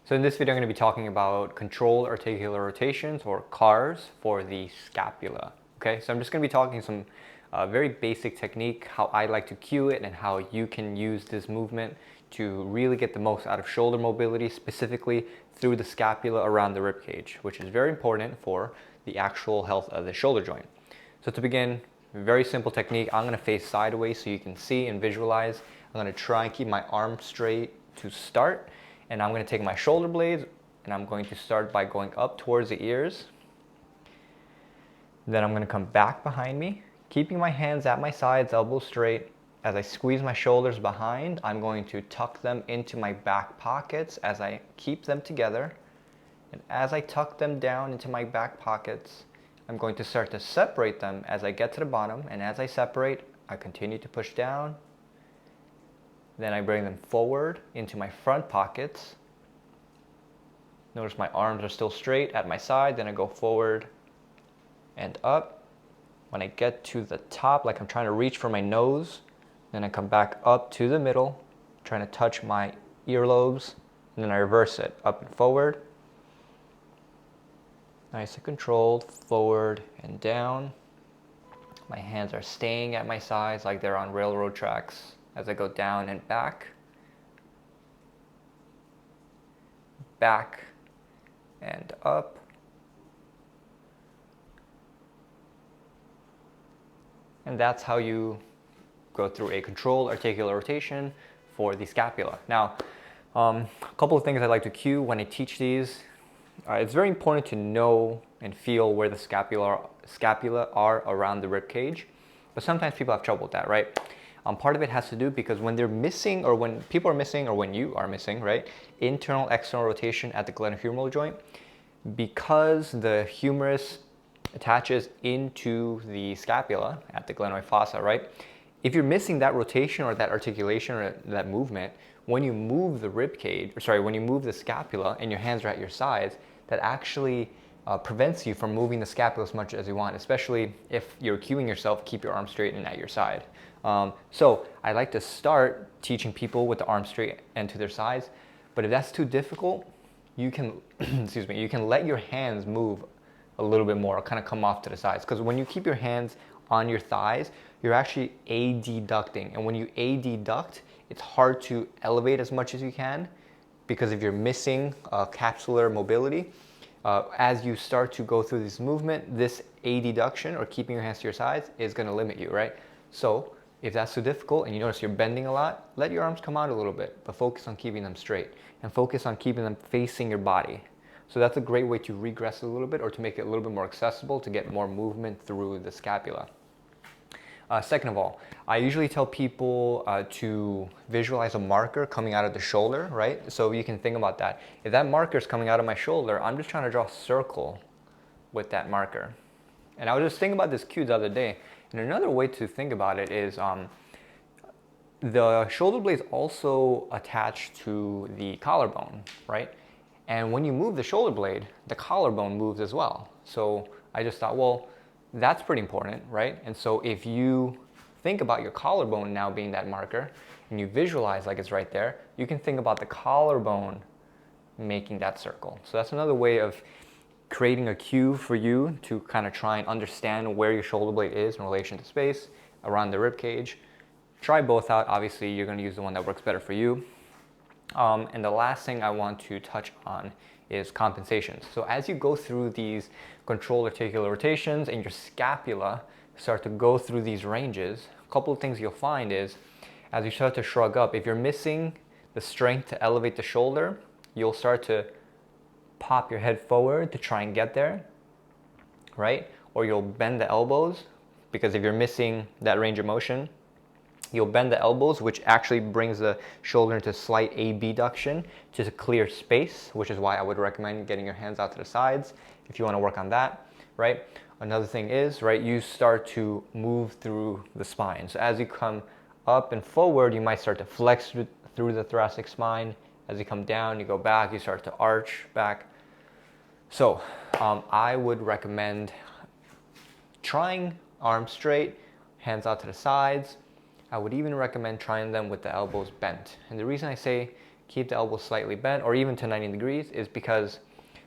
So in this video, I'm going to be talking about controlled articular rotations, or CARs, for the scapula. Okay, so I'm just going to be talking some very basic technique, how I like to cue it, and how you can use this movement to really get the most out of shoulder mobility, specifically through the scapula around the rib cage, which is very important for the actual health of the shoulder joint. So to begin, very simple technique. I'm going to face sideways so you can see and visualize. I'm going to try and keep my arm straight to start. And I'm going to take my shoulder blades and I'm going to start by going up towards the ears. Then I'm going to come back behind me, keeping my hands at my sides, elbows straight. As I squeeze my shoulders behind, I'm going to tuck them into my back pockets as I keep them together. And as I tuck them down into my back pockets, I'm going to start to separate them as I get to the bottom. And as I separate, I continue to push down. Then I bring them forward into my front pockets. Notice my arms are still straight at my side. Then I go forward and up. When I get to the top, like I'm trying to reach for my nose, then I come back up to the middle, trying to touch my earlobes, and then I reverse it, up and forward. Nice and controlled, forward and down. My hands are staying at my sides like they're on railroad tracks. As I go down and back and up. And that's how you go through a controlled articular rotation for the scapula. Now, a couple of things I like to cue when I teach these. It's very important to know and feel where the scapula are around the rib cage, but sometimes people have trouble with that, right? Part of it has to do because when they're missing, or when people are missing, or when you are missing, right, internal external rotation at the glenohumeral joint, because the humerus attaches into the scapula at the glenoid fossa, right? If you're missing that rotation or that articulation or that movement, when you move the rib cage, or sorry, when you move the scapula and your hands are at your sides, that actually prevents you from moving the scapula as much as you want, especially if you're cueing yourself, keep your arm straight and at your side. So I like to start teaching people with the arm straight and to their sides, but if that's too difficult, you can, excuse me, you can let your hands move a little bit more, kind of come off to the sides. Because when you keep your hands on your thighs, you're actually adducting. And when you adduct, it's hard to elevate as much as you can, because if you're missing capsular mobility, as you start to go through this movement, this adduction, or keeping your hands to your sides, is going to limit you, right? So if that's too difficult and you notice you're bending a lot, let your arms come out a little bit, but focus on keeping them straight and focus on keeping them facing your body. So that's a great way to regress a little bit, or to make it a little bit more accessible, to get more movement through the scapula. Second of all, I usually tell people to visualize a marker coming out of the shoulder, right? So you can think about that. If that marker is coming out of my shoulder, I'm just trying to draw a circle with that marker. And I was just thinking about this cue the other day. And another way to think about it is the shoulder blades also attach to the collarbone, right? And when you move the shoulder blade, the collarbone moves as well. So I just thought, well, that's pretty important, right? And so if you think about your collarbone now being that marker, and you visualize like it's right there, you can think about the collarbone making that circle. So that's another way of creating a cue for you to kind of try and understand where your shoulder blade is in relation to space around the rib cage. Try both out. Obviously, you're going to use the one that works better for you. And the last thing I want to touch on is compensations. So as you go through these controlled articular rotations and your scapula start to go through these ranges, a couple of things you'll find is, as you start to shrug up, if you're missing the strength to elevate the shoulder, you'll start to pop your head forward to try and get there, right? Or you'll bend the elbows, because if you're missing that range of motion, you'll bend the elbows, which actually brings the shoulder into slight abduction to clear space, which is why I would recommend getting your hands out to the sides if you want to work on that, right? Another thing is, right, you start to move through the spine. So as you come up and forward, you might start to flex through the thoracic spine. As you come down, you go back, you start to arch back. So I would recommend trying arms straight, hands out to the sides. I would even recommend trying them with the elbows bent. And the reason I say keep the elbows slightly bent or even to 90 degrees is because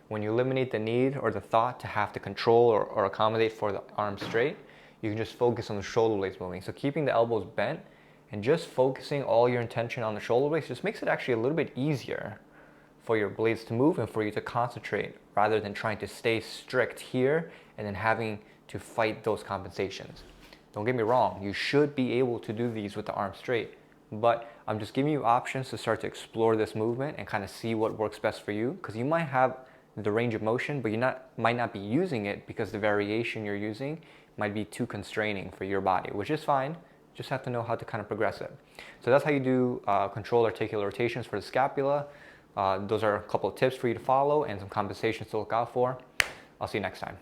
when you eliminate the need or the thought to have to control or accommodate for the arm straight, you can just focus on the shoulder blades moving. So keeping the elbows bent and just focusing all your intention on the shoulder blades just makes it actually a little bit easier for your blades to move and for you to concentrate rather than trying to stay strict here and then having to fight those compensations. Don't get me wrong, you should be able to do these with the arm straight, but I'm just giving you options to start to explore this movement and kind of see what works best for you, because you might have the range of motion, but you might not be using it because the variation you're using might be too constraining for your body, which is fine. Just have to know how to kind of progress it. So that's how you do controlled articular rotations for the scapula. Those are a couple of tips for you to follow and some compensations to look out for. I'll see you next time.